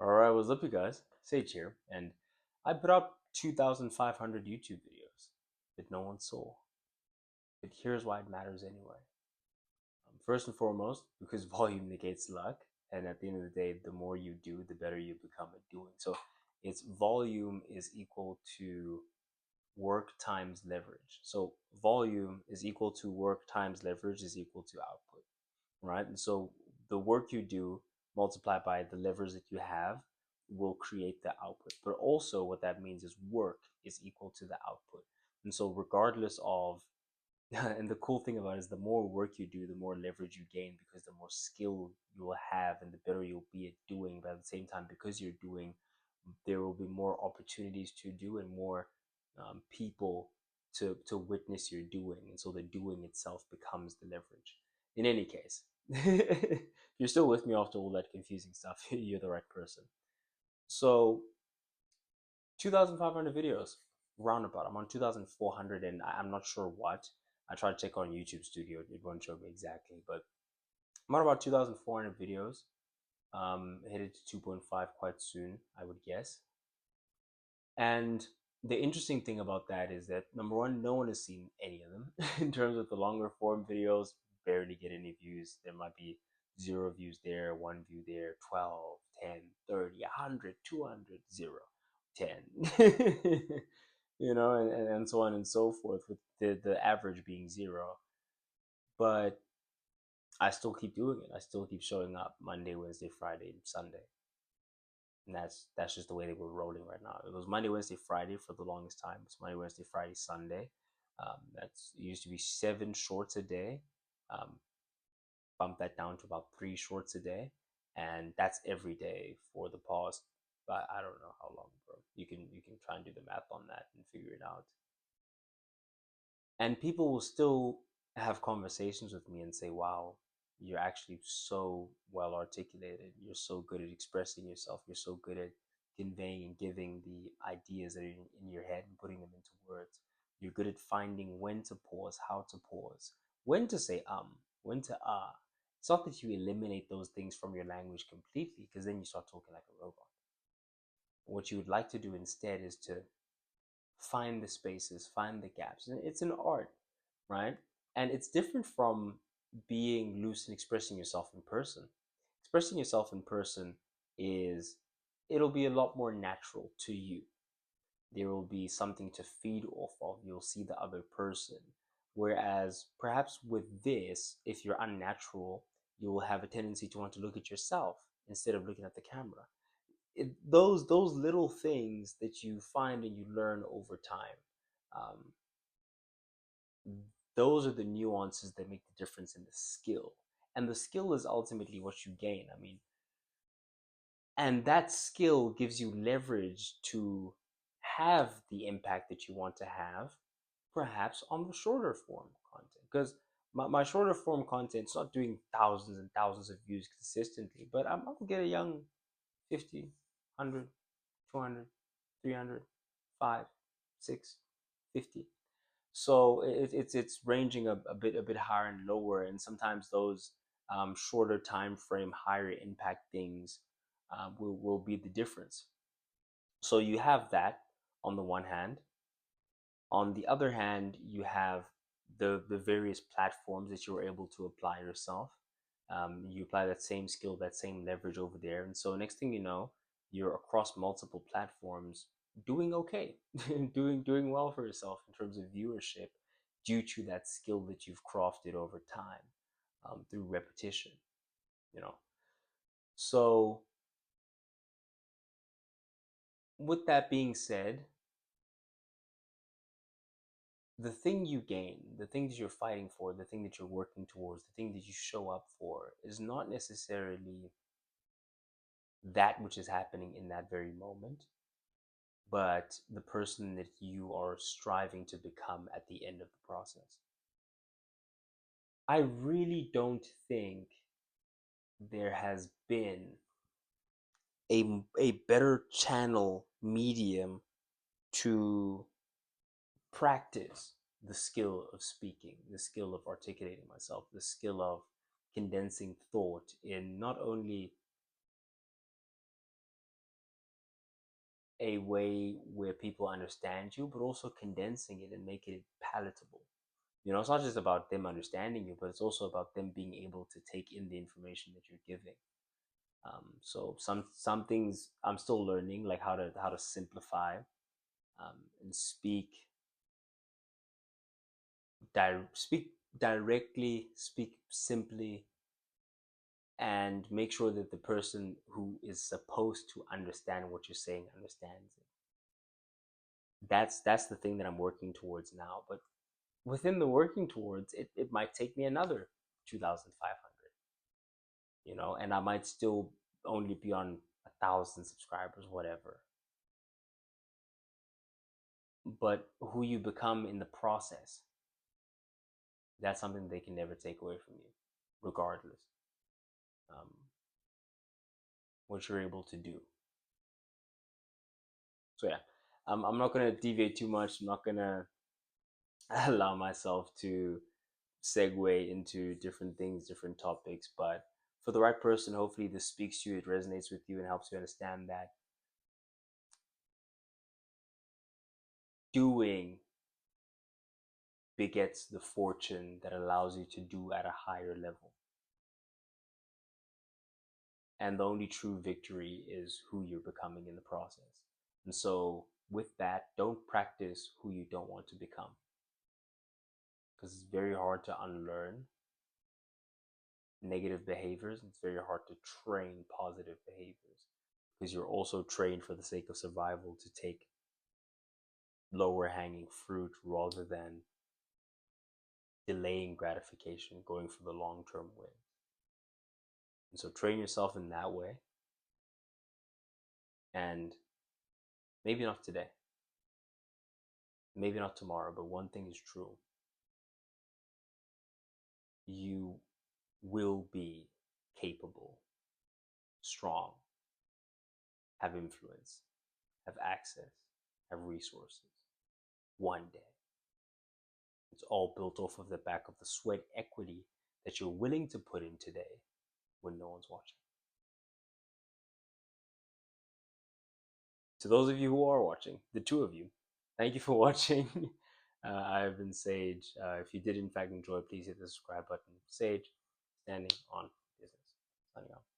Alright, what's up, you guys? Sage here, and I put out 2,500 YouTube videos that no one saw. But here's why it matters anyway. First and foremost, because volume negates luck, and at the end of the day, the more you do, the better you become at doing. So, it's volume is equal to work times leverage. So, volume is equal to work times leverage is equal to output, right? And so the work you do multiplied by the levers that you have will create the output. But also, what that means is work is equal to the output. And so, regardless of, and the cool thing about it is the more work you do, the more leverage you gain because the more skill you will have and the better you'll be at doing. But at the same time, because you're doing, there will be more opportunities to do and more people to witness your doing. And so the doing itself becomes the leverage. In any case, if you're still with me after all that confusing stuff, you're the right person. So 2,500 videos, roundabout. I'm on 2,400 and I'm not sure what. I tried to check on YouTube Studio, it won't show me exactly, but I'm on about 2,400 videos. Headed to 2.5 quite soon, I would guess. And the interesting thing about that is that number one, no one has seen any of them. In terms of the longer form videos, barely get any views. There might be 0 views there, 1 view there, 12, 10, 30, 100, 200, 0, 10. And so on and so forth, with the average being 0. But I still keep doing it. I still keep showing up Monday, Wednesday, Friday, and Sunday. And that's just the way they were rolling right now. It was Monday, Wednesday, Friday for the longest time. It's Monday, Wednesday, Friday, Sunday. That's it used to be 7 shorts a day. Um, Bump that down to about 3 shorts a day, and that's every day for the past. I don't know how long, bro. You can try and do the math on that and figure it out. And people will still have conversations with me and say, "Wow, you're actually so well articulated. You're so good at expressing yourself. You're so good at conveying and giving the ideas that are in your head and putting them into words. You're good at finding when to pause, how to pause, when to say when to ah." It's not that you eliminate those things from your language completely, because then you start talking like a robot. What you would like to do instead is to find the spaces, find the gaps. And it's an art, right? And it's different from being loose and expressing yourself in person. Expressing yourself in person is, it'll be a lot more natural to you. There will be something to feed off of. You'll see the other person. Whereas perhaps with this, if you're unnatural, you will have a tendency to want to look at yourself instead of looking at the camera. Those little things that you find and you learn over time, um, those are the nuances that make the difference in the skill. And the skill is ultimately what you gain. I mean, and that skill gives you leverage to have the impact that you want to have, perhaps on the shorter form content. Because my shorter form content is not doing thousands and thousands of views consistently, but I'll get a young 50, 100, 200, 300, 5, 6, 50. So it's ranging a bit higher and lower, and sometimes those shorter time frame, higher impact things will be the difference. So you have that on the one hand. On the other hand, you have the various platforms that you're able to apply yourself. You apply that same skill, that same leverage over there, and so next thing you know, you're across multiple platforms, doing okay, doing well for yourself in terms of viewership, due to that skill that you've crafted over time, through repetition. You know. So with that being said, the thing you gain, the thing that you're fighting for, the thing that you're working towards, the thing that you show up for is not necessarily that which is happening in that very moment, but the person that you are striving to become at the end of the process. I really don't think there has been a better channel medium to practice the skill of speaking, the skill of articulating myself, the skill of condensing thought in not only a way where people understand you, but also condensing it and making it palatable. It's not just about them understanding you, but it's also about them being able to take in the information that you're giving. So some things I'm still learning, like how to simplify, and speak directly, speak simply, and make sure that the person who is supposed to understand what you're saying understands it. That's the thing that I'm working towards now. But within the working towards it, it might take me another 2,500, and I might still only be on 1,000 subscribers, whatever. But who you become in the process, that's something they can never take away from you, regardless. Um, what you're able to do. So yeah, I'm not gonna deviate too much. I'm not gonna allow myself to segue into different things, different topics. But for the right person, hopefully this speaks to you, it resonates with you, and helps you understand that doing begets the fortune that allows you to do at a higher level. And the only true victory is who you're becoming in the process. And so, with that, don't practice who you don't want to become, because it's very hard to unlearn negative behaviors. It's very hard to train positive behaviors, because you're also trained for the sake of survival to take lower hanging fruit rather than delaying gratification, going for the long term win. And so train yourself in that way. And maybe not today, maybe not tomorrow, but one thing is true: you will be capable, strong, have influence, have access, have resources one day. It's all built off of the back of the sweat equity that you're willing to put in today when no one's watching. To those of you who are watching, the two of you, thank you for watching. I've been Sage. If you did in fact enjoy, please hit the subscribe button. Sage, standing on business. Signing off.